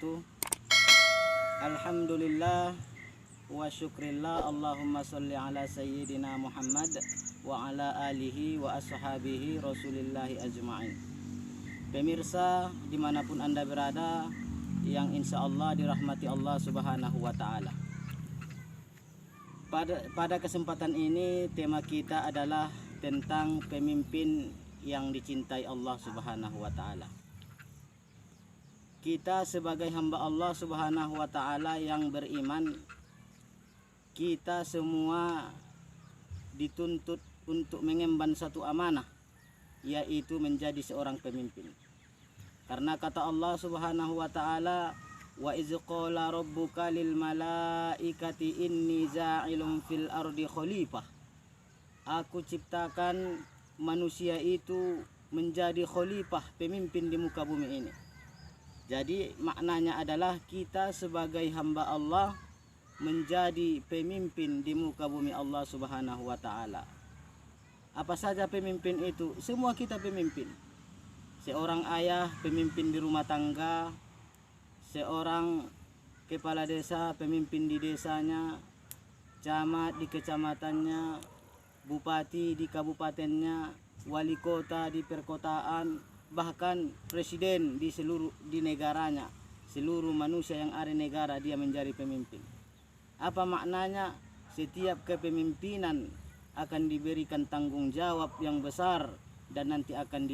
wabarakatuh. Alhamdulillah wa syukrillah, Allahumma sholli ala sayyidina Muhammad wa ala alihi wa ashabihi rasulillahi ajma'in. Pemirsa dimanapun anda berada, yang insya Allah dirahmati Allah subhanahu wa ta'ala. Pada kesempatan ini tema kita adalah tentang pemimpin yang dicintai Allah subhanahu wa ta'ala. Kita sebagai hamba Allah subhanahu wa ta'ala yang beriman, kita semua dituntut untuk mengemban satu amanah, yaitu menjadi seorang pemimpin. Karena kata Allah subhanahu wa ta'ala, wa iz qala rabbuka lil malaikati inni ja'ilun fil ardi khalifah. Aku ciptakan manusia itu menjadi khalifah, pemimpin di muka bumi ini. Jadi maknanya adalah kita sebagai hamba Allah menjadi pemimpin di muka bumi Allah subhanahu wa ta'ala. Apa saja pemimpin itu? Semua kita pemimpin. Seorang ayah pemimpin di rumah tangga, seorang kepala desa pemimpin di desanya, camat di kecamatannya, bupati di kabupatennya, wali kota di perkotaan, bahkan presiden di negaranya. Seluruh manusia yang ada di negara dia menjadi pemimpin. Apa maknanya? Setiap kepemimpinan akan diberikan tanggung jawab yang besar dan nanti akan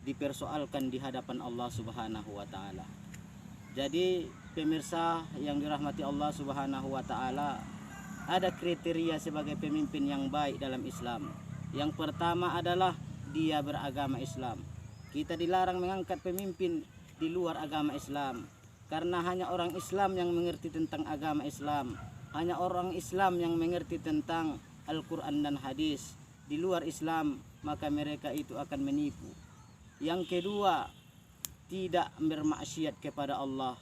dipersoalkan di hadapan Allah subhanahu wa ta'ala. Jadi pemirsa yang dirahmati Allah subhanahu wa ta'ala, ada kriteria sebagai pemimpin yang baik dalam Islam. Yang pertama adalah dia beragama Islam. Kita dilarang mengangkat pemimpin di luar agama Islam, karena hanya orang Islam yang mengerti tentang agama Islam, hanya orang Islam yang mengerti tentang Al-Quran dan hadis. Di luar Islam maka mereka itu akan menipu. Yang kedua, tidak bermaksiat kepada Allah.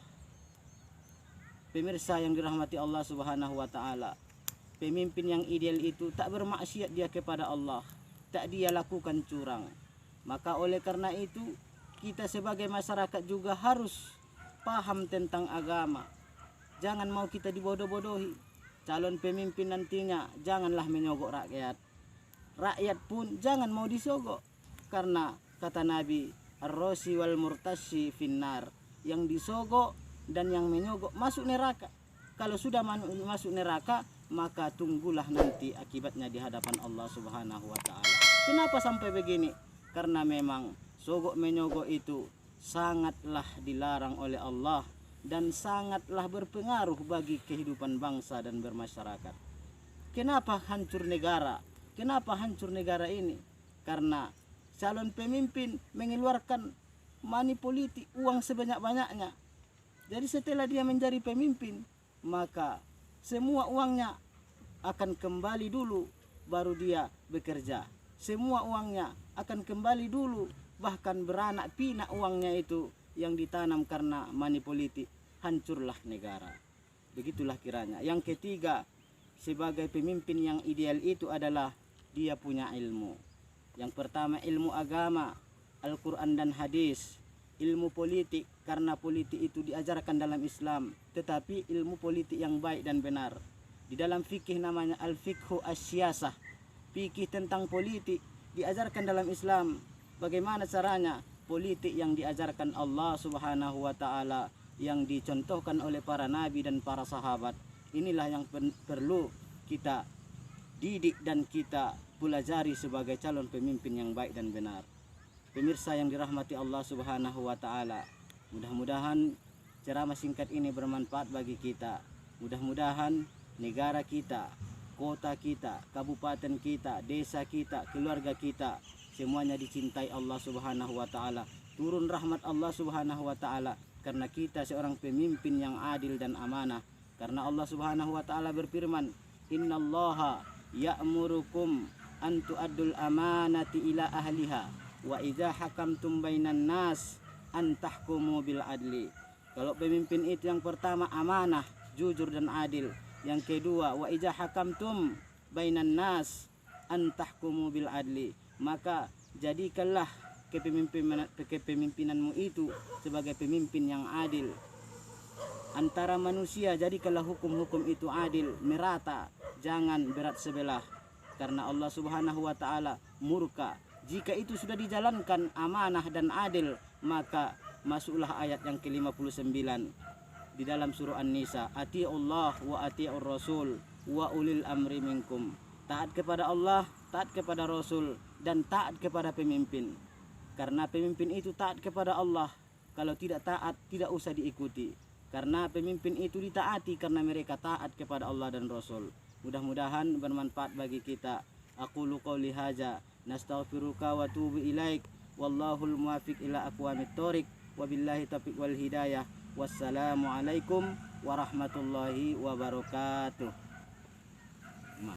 Pemirsa yang dirahmati Allah subhanahu wa ta'ala, pemimpin yang ideal itu tak bermaksiat dia kepada Allah, tak dia lakukan curang. Maka oleh karena itu kita sebagai masyarakat juga harus paham tentang agama. Jangan mau kita dibodoh-bodohi. Calon pemimpin nantinya janganlah menyogok rakyat. Rakyat pun jangan mau disogok, karena kata Nabi, ar-rosi wal murtashi finnar, yang disogok dan yang menyogok masuk neraka. Kalau sudah masuk neraka, maka tunggulah nanti akibatnya di hadapan Allah subhanahu wa ta'ala. Kenapa sampai begini? Karena memang sogok menyogok itu sangatlah dilarang oleh Allah dan sangatlah berpengaruh bagi kehidupan bangsa dan bermasyarakat. Kenapa hancur negara? Kenapa hancur negara ini? Karena calon pemimpin mengeluarkan money politik, uang sebanyak-banyaknya. Jadi setelah dia menjadi pemimpin, maka semua uangnya akan kembali dulu baru dia bekerja. Semua uangnya akan kembali dulu, bahkan beranak pinak uangnya itu yang ditanam karena money politik. Hancurlah negara. Begitulah kiranya. Yang ketiga, sebagai pemimpin yang ideal itu adalah dia punya ilmu. Yang pertama ilmu agama, Al-Quran dan hadis. Ilmu politik, karena politik itu diajarkan dalam Islam, tetapi ilmu politik yang baik dan benar. Di dalam fikih namanya al-fiqhu as-siyasah, fikih tentang politik diajarkan dalam Islam. Bagaimana caranya? Politik yang diajarkan Allah subhanahu wa ta'ala, yang dicontohkan oleh para nabi dan para sahabat. Inilah yang perlu kita didik dan kita pelajari sebagai calon pemimpin yang baik dan benar. Pemirsa yang dirahmati Allah subhanahu wa ta'ala, mudah-mudahan ceramah singkat ini bermanfaat bagi kita. Mudah-mudahan negara kita, kota kita, kabupaten kita, desa kita, keluarga kita, semuanya dicintai Allah subhanahu wa ta'ala. Turun rahmat Allah subhanahu wa ta'ala karena kita seorang pemimpin yang adil dan amanah. Karena Allah subhanahu wa ta'ala berfirman, innallaha ya'murukum an tu'addul amanati ila ahliha wa idza hakamtum bainan nas an tahkumu bil adli. Kalau pemimpin itu yang pertama amanah, jujur dan adil. Yang kedua wa idza hakamtum bainan nas an tahkumu bil adli. Maka jadikanlah kepemimpinanmu itu sebagai pemimpin yang adil antara manusia. Jadikanlah hukum-hukum itu adil, merata, jangan berat sebelah, karena Allah Subhanahu wa taala murka jika itu sudah dijalankan amanah dan adil. Maka masuklah ayat yang ke-59 di dalam surah An-Nisa, ati'ullah wa ati'ur rasul wa ulil amri minkum. Taat kepada Allah, taat kepada Rasul, dan taat kepada pemimpin. Karena pemimpin itu taat kepada Allah. Kalau tidak taat, tidak usah diikuti. Karena pemimpin itu ditaati karena mereka taat kepada Allah dan Rasul. Mudah-mudahan bermanfaat bagi kita. Aqulu qouli hadza, nastaghfiruka wa atubu ilaik. Wallahul muwaffiq ila aqwamit thoriq. Wabillahi taufiq wal hidayah. Wassalamualaikum warahmatullahi wabarakatuh.